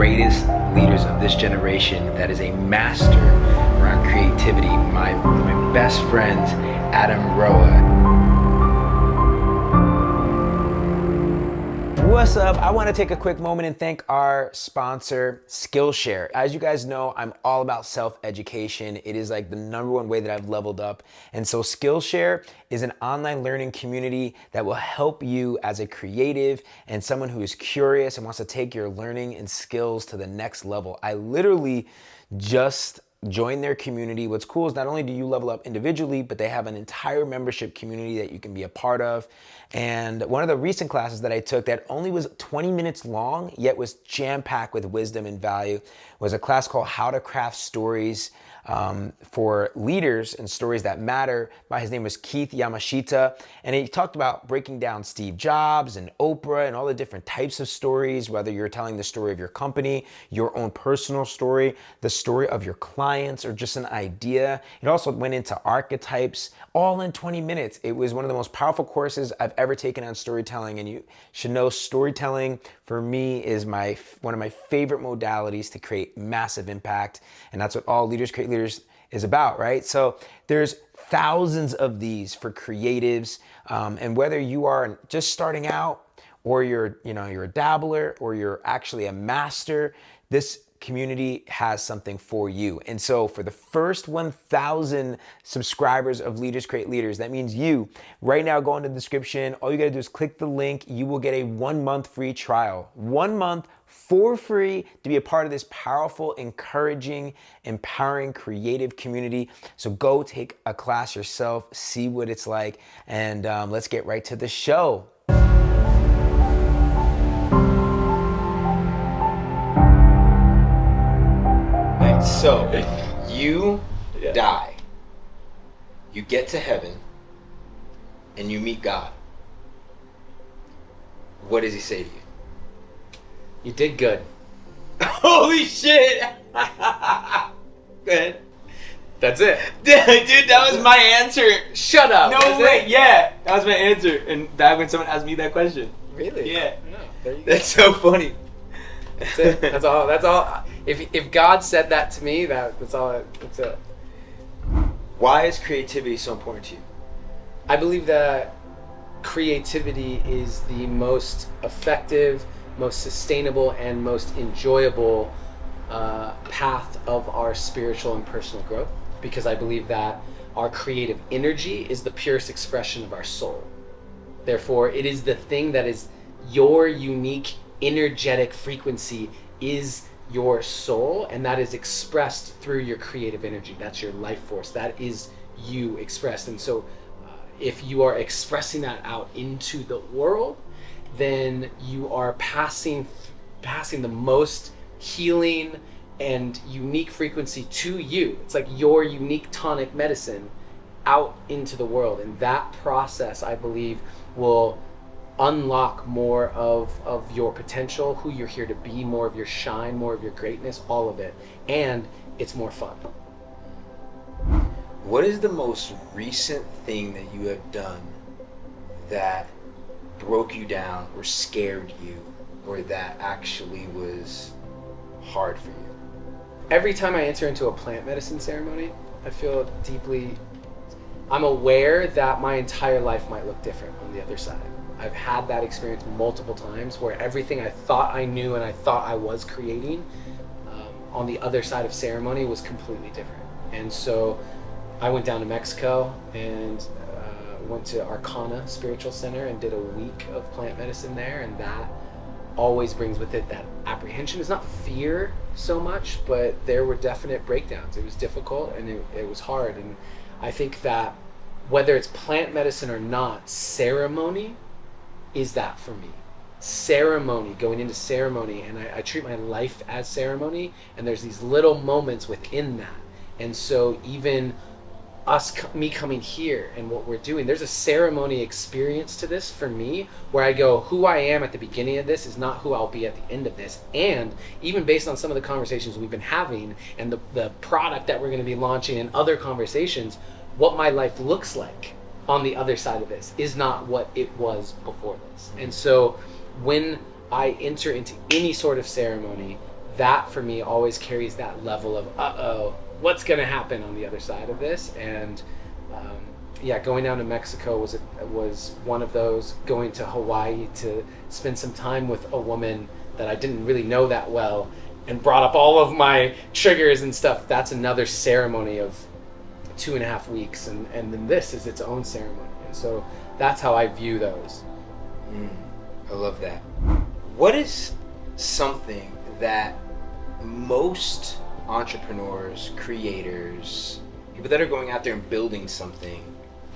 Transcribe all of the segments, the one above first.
greatest leaders of this generation that is a master around creativity. My best friends, Adam Roa. What's up? I want to take a quick moment and thank our sponsor, Skillshare. As you guys know, I'm all about self-education. It is like the number one way that I've leveled up. And so Skillshare is an online learning community that will help you as a creative and someone who is curious and wants to take your learning and skills to the next level. I literally just join their community. What's cool is not only do you level up individually, but they have an entire membership community that you can be a part of. And one of the recent classes that I took that only was 20 minutes long, yet was jam-packed with wisdom and value, was a class called How to Craft Stories for Leaders and Stories That Matter. His name was Keith Yamashita. And he talked about breaking down Steve Jobs and Oprah and all the different types of stories, whether you're telling the story of your company, your own personal story, the story of your clients, or just an idea. It also went into archetypes, all in 20 minutes. It was one of the most powerful courses I've ever taken on storytelling. And you should know storytelling for me is one of my favorite modalities to create massive impact. And that's what All Leaders Create Leaders is about, right? So there's thousands of these for creatives. And whether you are just starting out or you're a dabbler or you're actually a master, this community has something for you. And so for the first 1,000 subscribers of Leaders Create Leaders, that means you, right now go into the description. All you gotta do is click the link. You will get a 1-month free trial. 1 month for free to be a part of this powerful, encouraging, empowering, creative community. So go take a class yourself, see what it's like, and let's get right to the show. So, you die, you get to heaven, and you meet God. What does he say to you? You did good. Holy shit! Go ahead. That's it. Dude, that was my answer. Shut up. No way. Yeah, that was my answer. And that when someone asked me that question. Really? Yeah. No, there you go. That's so funny. That's it. That's all. That's all. If God said that to me, that's all. That's it. Why is creativity so important to you? I believe that creativity is the most effective, most sustainable, and most enjoyable path of our spiritual and personal growth. Because I believe that our creative energy is the purest expression of our soul. Therefore, it is the thing that is your unique energetic frequency is your soul, and that is expressed through your creative energy. That's your life force. That is you expressed. And so if you are expressing that out into the world, then you are passing the most healing and unique frequency to you. It's like your unique tonic medicine out into the world. And that process, I believe, will unlock more of your potential, who you're here to be, more of your shine, more of your greatness, all of it. And it's more fun. What is the most recent thing that you have done that broke you down or scared you or that actually was hard for you? Every time I enter into a plant medicine ceremony, I feel I'm aware that my entire life might look different on the other side. I've had that experience multiple times where everything I thought I knew and I thought I was creating on the other side of ceremony was completely different. And so I went down to Mexico and went to Arcana Spiritual Center and did a week of plant medicine there, and that always brings with it that apprehension. It's not fear so much, but there were definite breakdowns. It was difficult and it was hard. And I think that whether it's plant medicine or not, ceremony is that for me. Ceremony, going into ceremony, and I treat my life as ceremony, and there's these little moments within that. And so even me coming here and what we're doing, there's a ceremony experience to this for me where I go, who I am at the beginning of this is not who I'll be at the end of this. And even based on some of the conversations we've been having and the product that we're going to be launching and other conversations, what my life looks like on the other side of this is not what it was before this. And so when I enter into any sort of ceremony, that for me always carries that level of what's gonna happen on the other side of this. And going down to Mexico was one of those. Going to Hawaii to spend some time with a woman that I didn't really know that well and brought up all of my triggers and stuff, that's another ceremony of 2.5 weeks, and then this is its own ceremony. And so that's how I view those. I love that. What is something that most entrepreneurs, creators, people that are going out there and building something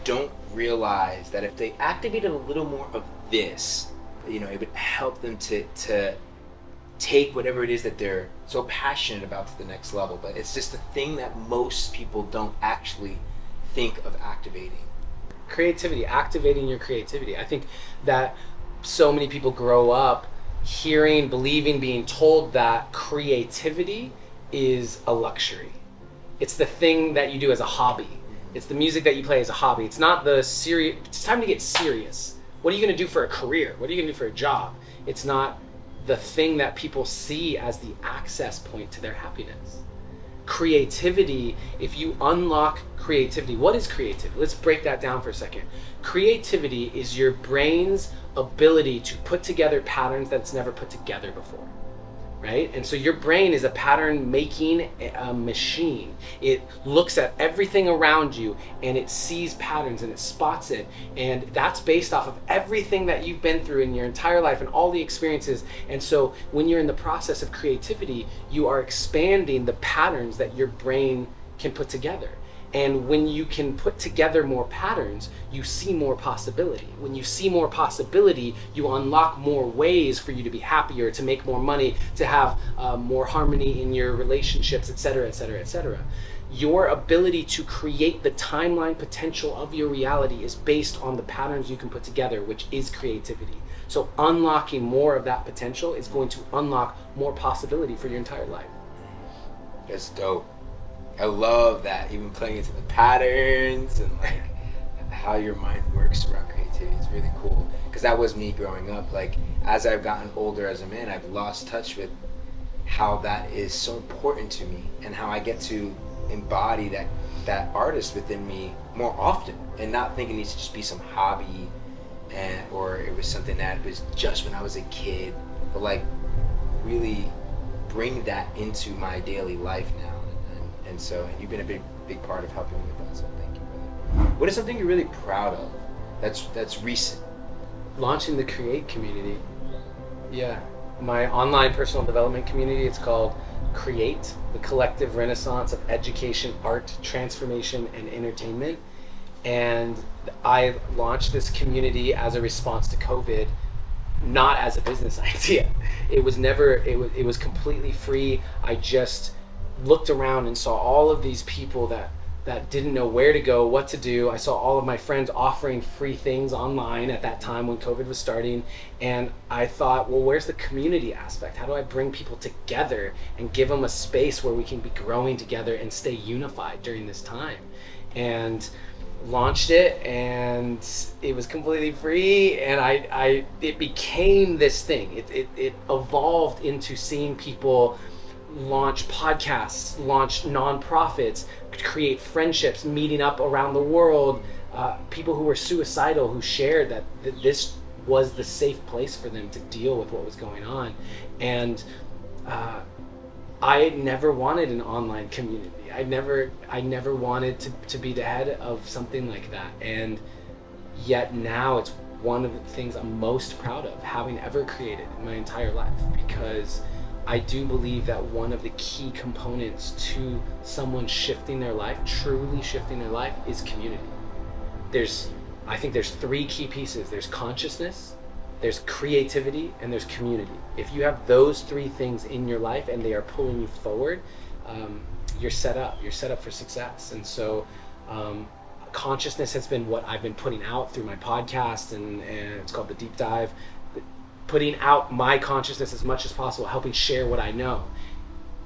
don't realize that if they activated a little more of this, it would help them to take whatever it is that they're so passionate about to the next level? But it's just the thing that most people don't actually think of activating. Creativity, activating your creativity. I think that so many people grow up hearing, believing, being told that creativity is a luxury. It's the thing that you do as a hobby. It's the music that you play as a hobby. It's not the serious. It's time to get serious. What are you going to do for a career? What are you going to do for a job? It's not the thing that people see as the access point to their happiness. Creativity, if you unlock creativity, what is creativity? Let's break that down for a second. Creativity is your brain's ability to put together patterns that's never put together before, right? And so your brain is a pattern making machine. It looks at everything around you and it sees patterns and it spots it. And that's based off of everything that you've been through in your entire life and all the experiences. And so when you're in the process of creativity, you are expanding the patterns that your brain can put together. And when you can put together more patterns, you see more possibility. When you see more possibility, you unlock more ways for you to be happier, to make more money, to have more harmony in your relationships, et cetera, et cetera, et cetera. Your ability to create the timeline potential of your reality is based on the patterns you can put together, which is creativity. So unlocking more of that potential is going to unlock more possibility for your entire life. That's dope. I love that, even playing into the patterns and like how your mind works around creativity. It's really cool, because that was me growing up. Like, as I've gotten older as a man, I've lost touch with how that is so important to me and how I get to embody that artist within me more often, and not thinking it needs to just be some hobby or it was something that was just when I was a kid, but like really bring that into my daily life now. And so you've been a big part of helping me with that, so thank you, brother. What is something you're really proud of that's recent? Launching the Create community. Yeah, my online personal development community. It's called Create, the collective renaissance of education, art, transformation, and entertainment. And I launched this community as a response to COVID, not as a business idea. It was completely free. I just looked around and saw all of these people that didn't know where to go, what to do. I saw all of my friends offering free things online at that time when COVID was starting. And I thought, well, where's the community aspect? How do I bring people together and give them a space where we can be growing together and stay unified during this time? And launched it, and it was completely free, and it became this thing. It evolved into seeing people launch podcasts, launch nonprofits, create friendships, meeting up around the world, people who were suicidal who shared that this was the safe place for them to deal with what was going on. And I never wanted an online community. I never wanted to be the head of something like that. And yet now it's one of the things I'm most proud of having ever created in my entire life, because I do believe that one of the key components to someone shifting their life, truly shifting their life, is community. I think there's 3 key pieces. There's consciousness, there's creativity, and there's community. If you have those 3 things in your life and they are pulling you forward, you're set up. You're set up for success. And so consciousness has been what I've been putting out through my podcast, and it's called The Deep Dive. Putting out my consciousness as much as possible, helping share what I know.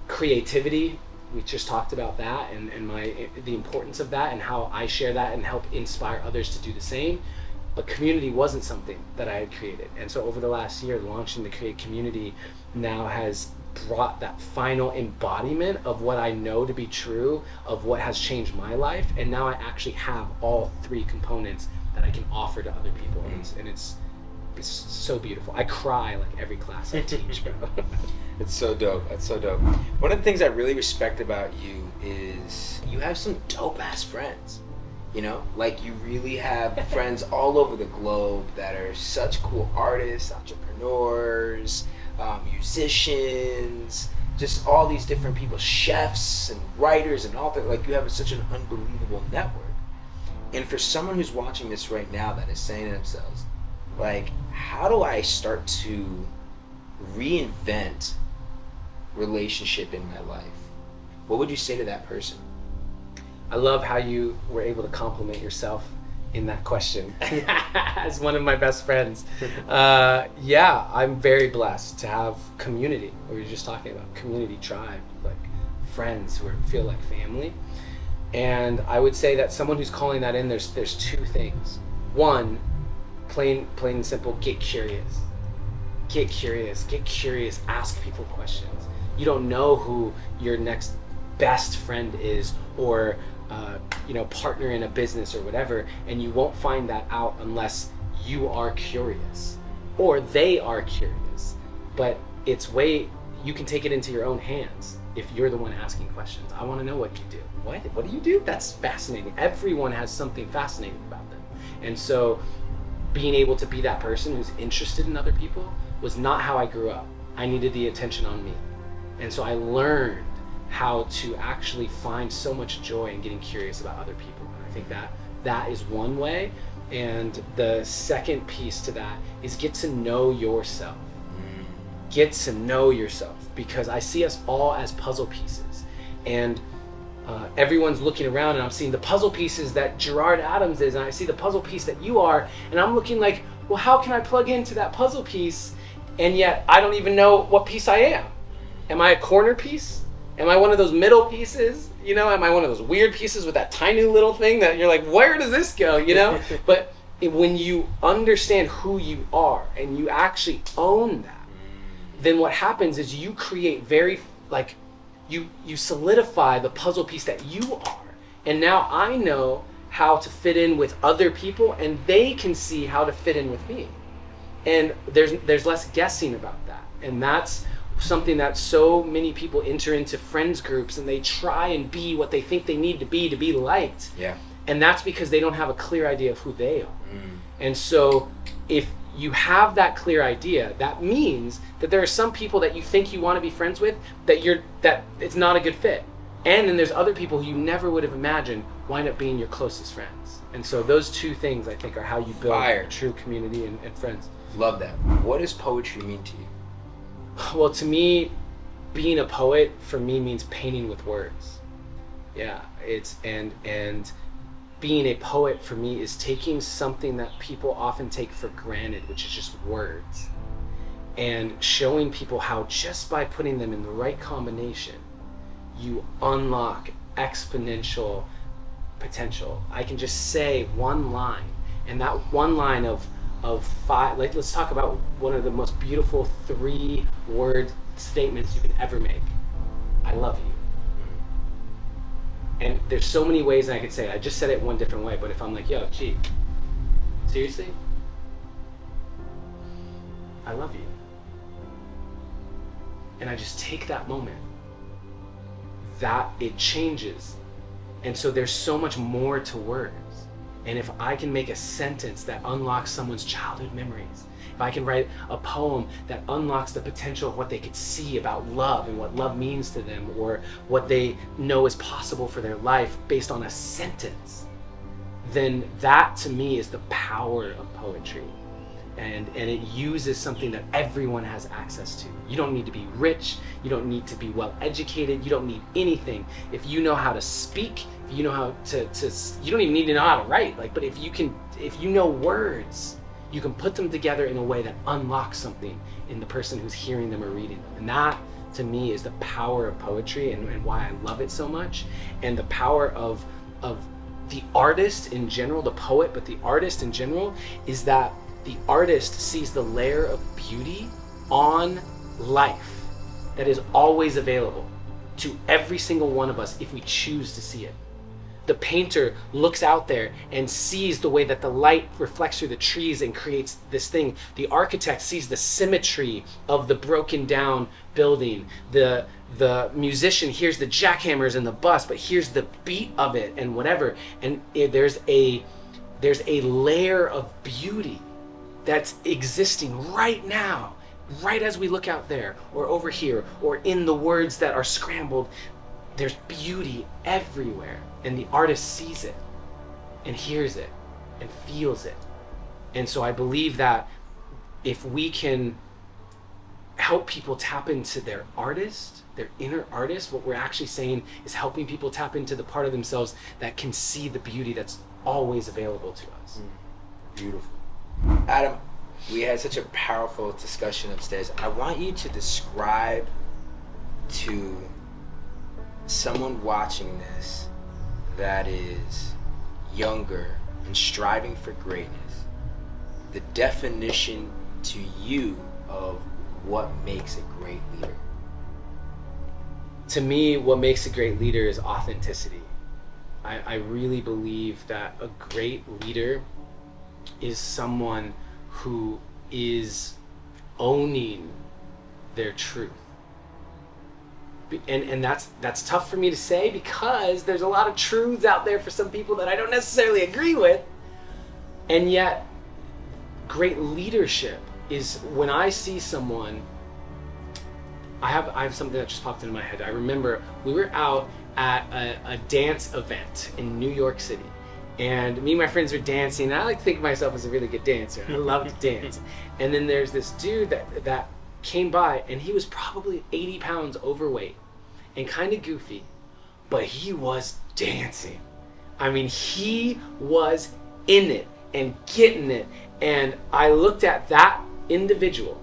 Creativity, we just talked about that, and the importance of that and how I share that and help inspire others to do the same. But community wasn't something that I had created. And so over the last year, launching the Create community now has brought that final embodiment of what I know to be true, of what has changed my life, and now I actually have all three components that I can offer to other people, and it's so beautiful. I cry like every class I teach, bro. It's so dope. That's so dope. One of the things I really respect about you is you have some dope ass friends. You know, like you really have friends all over the globe that are such cool artists, entrepreneurs, musicians, just all these different people, chefs and writers and authors. Like you have such an unbelievable network. And for someone who's watching this right now that is saying to themselves, like, how do I start to reinvent relationship in my life? What would you say to that person? I love how you were able to compliment yourself in that question as one of my best friends. Yeah, I'm very blessed to have community. We were just talking about community, tribe, like friends who feel like family. And I would say that someone who's calling that in, there's two things. One, plain and simple, get curious. Get curious, ask people questions. You don't know who your next best friend is, or partner in a business or whatever, and you won't find that out unless you are curious or they are curious. But you can take it into your own hands if you're the one asking questions. I want to know what you do. What do you do? That's fascinating. Everyone has something fascinating about them. And so being able to be that person who's interested in other people was not how I grew up. I needed the attention on me. And so I learned how to actually find so much joy in getting curious about other people. And I think that is one way. And the second piece to that is get to know yourself. Get to know yourself, because I see us all as puzzle pieces. And everyone's looking around, and I'm seeing the puzzle pieces that Gerard Adams is, and I see the puzzle piece that you are, and I'm looking like, well, how can I plug into that puzzle piece? And yet I don't even know what piece I am. Am I a corner piece? Am I one of those middle pieces? Am I one of those weird pieces with that tiny little thing that you're like, where does this go? But when you understand who you are and you actually own that, then what happens is you create you solidify the puzzle piece that you are. And now I know how to fit in with other people, and they can see how to fit in with me. And there's less guessing about that. And that's something that so many people enter into friends groups, and they try and be what they think they need to be liked. Yeah. And that's because they don't have a clear idea of who they are. And so if you have that clear idea, that means that there are some people that you think you want to be friends with that it's not a good fit. And then there's other people who you never would have imagined wind up being your closest friends. And so those two things, I think, are how you build a true community and friends. Love that. What does poetry mean to you? Well, to me, being a poet for me means painting with words. Yeah, and being a poet for me is taking something that people often take for granted, which is just words, and showing people how just by putting them in the right combination, you unlock exponential potential. I can just say one line, and that one line of five, like, let's talk about one of the most beautiful 3-word statements you can ever make. I love you. And there's so many ways I could say it. I just said it one different way, but if I'm like, yo, gee, seriously? I love you. And I just take that moment, that it changes. And so there's so much more to words. And if I can make a sentence that unlocks someone's childhood memories, if I can write a poem that unlocks the potential of what they could see about love and what love means to them, or what they know is possible for their life based on a sentence, then that to me is the power of poetry. And it uses something that everyone has access to. You don't need to be rich, you don't need to be well educated, you don't need anything. If you know how to speak, if you know how to you don't even need to know how to write, but if you know words, you can put them together in a way that unlocks something in the person who's hearing them or reading them. And that to me is the power of poetry, and why I love it so much. And the power of the artist in general, the poet, but the artist in general, is that the artist sees the layer of beauty on life, that is always available to every single one of us if we choose to see it. The painter looks out there and sees the way that the light reflects through the trees and creates this thing. The architect sees the symmetry of the broken down building. The musician hears the jackhammers and the bus, but hears the beat of it and whatever. And there's a layer of beauty that's existing right now, right as we look out there or over here or in the words that are scrambled. There's beauty everywhere, and the artist sees it and hears it and feels it. And so I believe that if we can help people tap into their artist, their inner artist, what we're actually saying is helping people tap into the part of themselves that can see the beauty that's always available to us. Beautiful. Adam, we had such a powerful discussion upstairs. I want you to describe to someone watching this that is younger and striving for greatness, the definition to you of what makes a great leader. To me, what makes a great leader is authenticity. I really believe that a great leader is someone who is owning their truth. And that's tough for me to say because there's a lot of truths out there for some people that I don't necessarily agree with. And yet, great leadership is when I see someone. I have something that just popped into my head. I remember we were out at a dance event in New York City, and me and my friends were dancing. And I like to think of myself as a really good dancer. I love to dance. And then there's this dude that came by, and he was probably 80 pounds overweight and kind of goofy, but he was dancing. I mean, he was in it and getting it. And I looked at that individual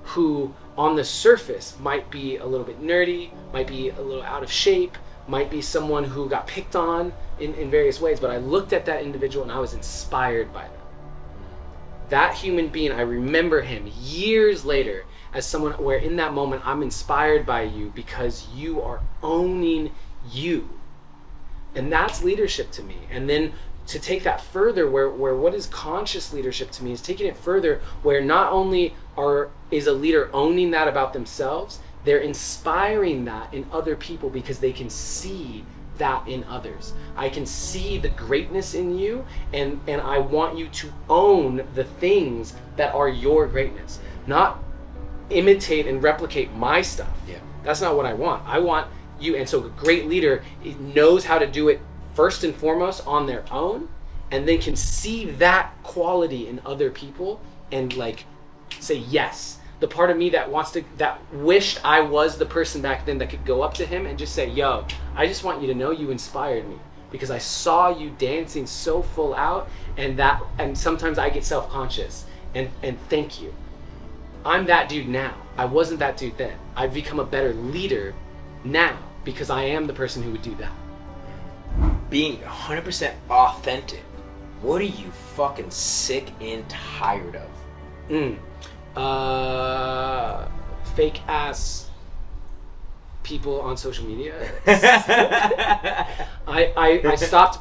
who on the surface might be a little bit nerdy, might be a little out of shape, might be someone who got picked on in various ways, but I looked at that individual and I was inspired by them. That human being, I remember him years later as someone where in that moment I'm inspired by you because you are owning you. And that's leadership to me. And then to take that further, where what is conscious leadership to me is taking it further, where not only is a leader owning that about themselves, they're inspiring that in other people because they can see that in others. I can see the greatness in you, and I want you to own the things that are your greatness, not imitate and replicate my stuff. Yeah. That's not what I want. I want you, and so a great leader knows how to do it first and foremost on their own, and then can see that quality in other people and like say yes. The part of me that wished I was the person back then that could go up to him and just say, yo, I just want you to know you inspired me because I saw you dancing so full out, and sometimes I get self-conscious and thank you. I'm that dude now. I wasn't that dude then. I've become a better leader now because I am the person who would do that. Being 100% authentic. What are you fucking sick and tired of? Fake ass people on social media. I stopped,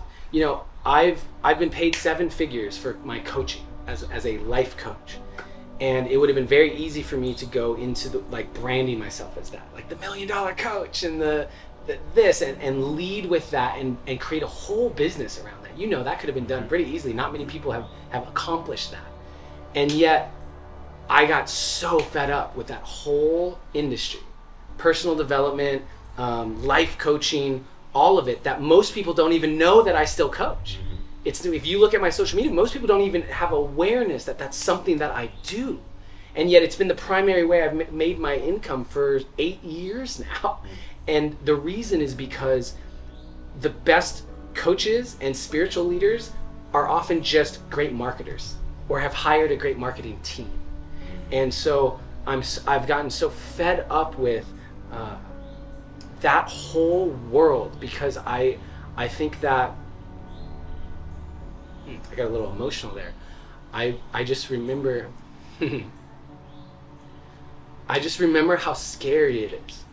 I've been paid 7 figures for my coaching as a life coach. And it would have been very easy for me to go into branding myself as that, like the $1 million coach and this and lead with that and create a whole business around that. That could have been done pretty easily. Not many people have accomplished that. And yet I got so fed up with that whole industry, personal development, life coaching, all of it, that most people don't even know that I still coach. If you look at my social media, most people don't even have awareness that that's something that I do. And yet it's been the primary way I've made my income for 8 years now. And the reason is because the best coaches and spiritual leaders are often just great marketers or have hired a great marketing team. And so I've gotten so fed up with that whole world because I think that I got a little emotional there. I just remember I just remember how scary it is.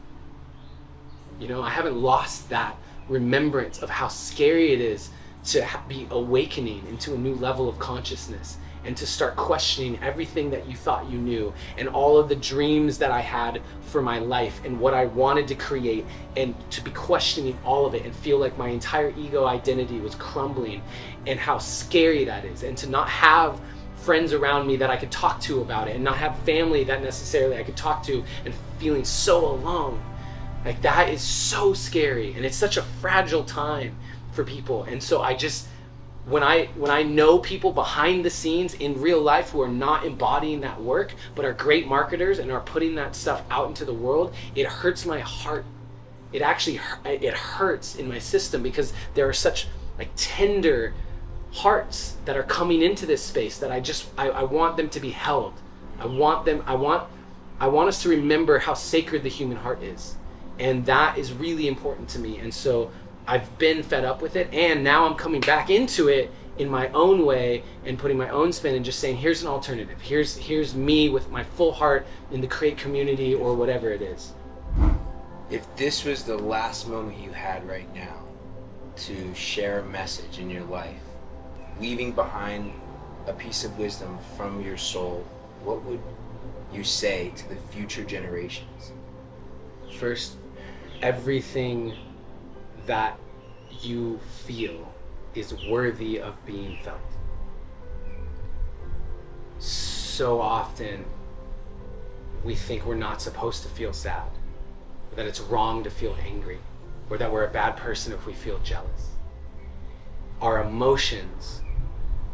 You know, I haven't lost that remembrance of how scary it is to be awakening into a new level of consciousness and to start questioning everything that you thought you knew and all of the dreams that I had for my life and what I wanted to create, and to be questioning all of it and feel like my entire ego identity was crumbling, and how scary that is, and to not have friends around me that I could talk to about it, and not have family that necessarily I could talk to, and feeling so alone. Like, that is so scary, and it's such a fragile time for people. And so I just, when I know people behind the scenes in real life who are not embodying that work but are great marketers and are putting that stuff out into the world, it hurts my heart. It actually it hurts in my system, because there are such like tender hearts that are coming into this space that I want them to be held. I want us to remember how sacred the human heart is, and that is really important to me. And so I've been fed up with it, and now I'm coming back into it in my own way and putting my own spin and just saying, here's an alternative. Here's me with my full heart in the Create community or whatever it is. If this was the last moment you had right now to share a message in your life, leaving behind a piece of wisdom from your soul, what would you say to the future generations? First, everything that you feel is worthy of being felt. So often we think we're not supposed to feel sad, or that it's wrong to feel angry, or that we're a bad person if we feel jealous. Our emotions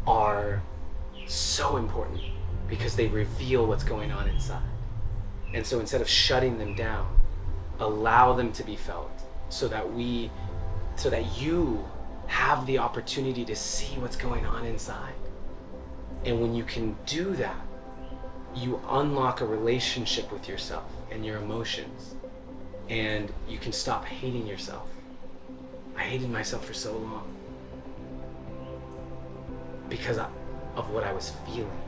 are so important because they reveal what's going on inside. And so instead of shutting them down, allow them to be felt, so that you have the opportunity to see what's going on inside. And when you can do that, you unlock a relationship with yourself and your emotions, and you can stop hating yourself. I hated myself for so long because of what I was feeling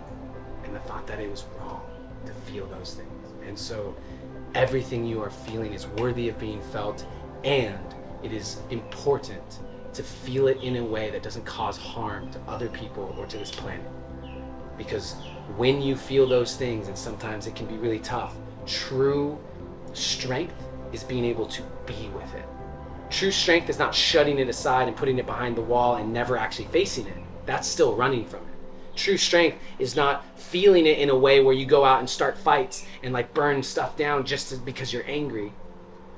and the thought that it was wrong to feel those things. And so everything you are feeling is worthy of being felt, and it is important to feel it in a way that doesn't cause harm to other people or to this planet. Because when you feel those things, and sometimes it can be really tough, true strength is being able to be with it. True strength is not shutting it aside and putting it behind the wall and never actually facing it. That's still running from it. True strength is not feeling it in a way where you go out and start fights and like burn stuff down because you're angry.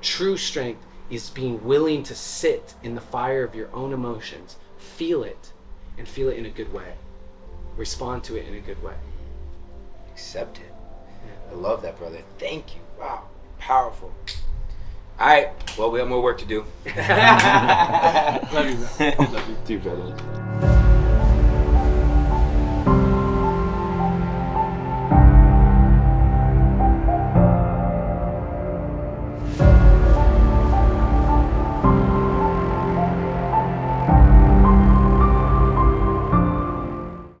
True strength is being willing to sit in the fire of your own emotions, feel it, and feel it in a good way. Respond to it in a good way. Accept it. I love that, brother. Thank you. Wow. Powerful. All right. Well, we have more work to do. Love you, bro. Love you too, brother.